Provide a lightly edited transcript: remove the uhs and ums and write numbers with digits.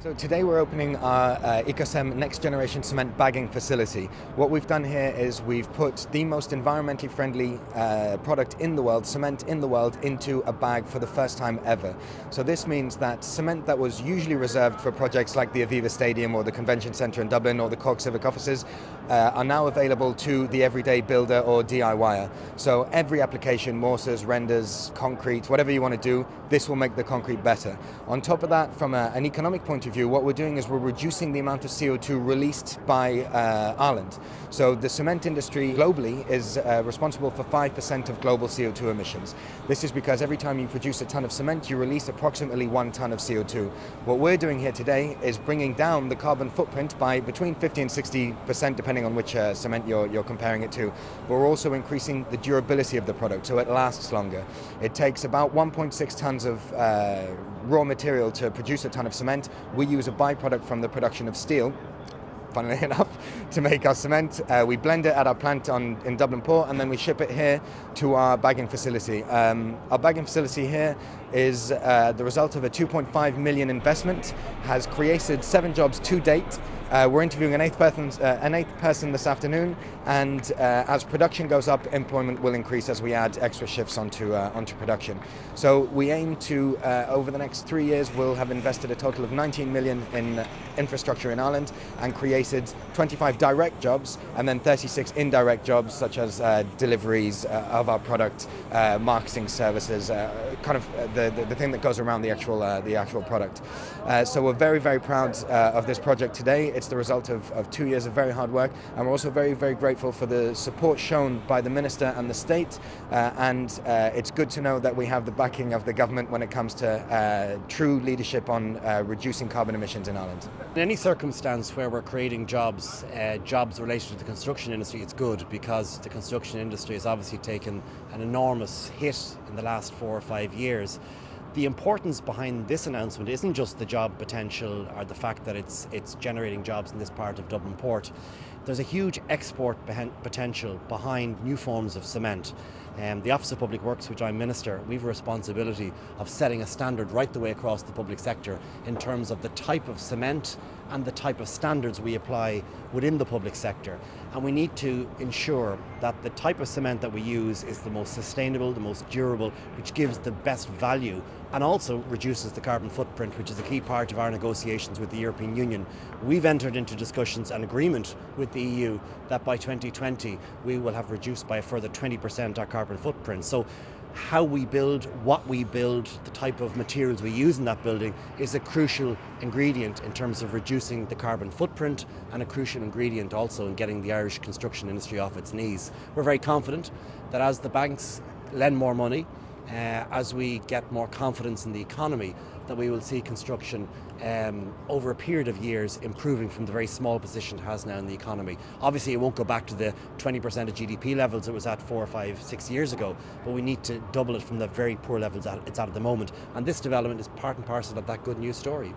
So today we're opening our Ecocem next generation cement bagging facility. What we've done here is we've put the most environmentally friendly product in the world, cement in the world, into a bag for the first time ever. So this means that cement that was usually reserved for projects like the Aviva Stadium or the Convention Centre in Dublin or the Cork Civic Offices are now available to the everyday builder or DIYer. So every application, mortars, renders, concrete, whatever you want to do, this will make the concrete better. On top of that, from an economic point of view, what we're doing is we're reducing the amount of CO2 released by Ireland. So the cement industry globally is responsible for 5% of global CO2 emissions. This is because every time you produce a ton of cement, you release approximately 1 ton of CO2. What we're doing here today is bringing down the carbon footprint by between 50 and 60%, depending on which cement you're comparing it to. We're also increasing the durability of the product, so it lasts longer. It takes about 1.6 tons of raw material to produce a ton of cement. We use a byproduct from the production of steel, funnily enough, to make our cement. We blend it at our plant in Dublin Port, and then we ship it here to our bagging facility. Our bagging facility here is the result of a 2.5 million investment, has created 7 jobs to date. We're interviewing an eighth person this afternoon, and as production goes up, employment will increase as we add extra shifts onto production. So we aim to, over the next 3 years, we'll have invested a total of 19 million in infrastructure in Ireland and created 25 direct jobs and then 36 indirect jobs, such as deliveries of our product, marketing services, kind of the thing that goes around the actual product. So we're very, very proud of this project today. It's the result of 2 years of very hard work, and we're also very, very grateful for the support shown by the Minister and the State, and it's good to know that we have the backing of the government when it comes to true leadership on reducing carbon emissions in Ireland. In any circumstance where we're creating jobs related to the construction industry, it's good, because the construction industry has obviously taken an enormous hit in the last 4 or 5 years. The importance behind this announcement isn't just the job potential or the fact that it's generating jobs in this part of Dublin Port. There's a huge export potential behind new forms of cement. The Office of Public Works, which I'm Minister, we have a responsibility of setting a standard right the way across the public sector in terms of the type of cement and the type of standards we apply within the public sector. And we need to ensure that the type of cement that we use is the most sustainable, the most durable, which gives the best value and also reduces the carbon footprint, which is a key part of our negotiations with the European Union. We've entered into discussions and agreement with the EU that by 2020 we will have reduced by a further 20% our carbon footprint. So how we build, what we build, the type of materials we use in that building is a crucial ingredient in terms of reducing the carbon footprint, and a crucial ingredient also in getting the Irish construction industry off its knees. We're very confident that as the banks lend more money, as we get more confidence in the economy, that we will see construction over a period of years improving from the very small position it has now in the economy. Obviously it won't go back to the 20% of GDP levels it was at 4 or 5, 6 years ago, but we need to double it from the very poor levels it's at the moment. And this development is part and parcel of that good news story.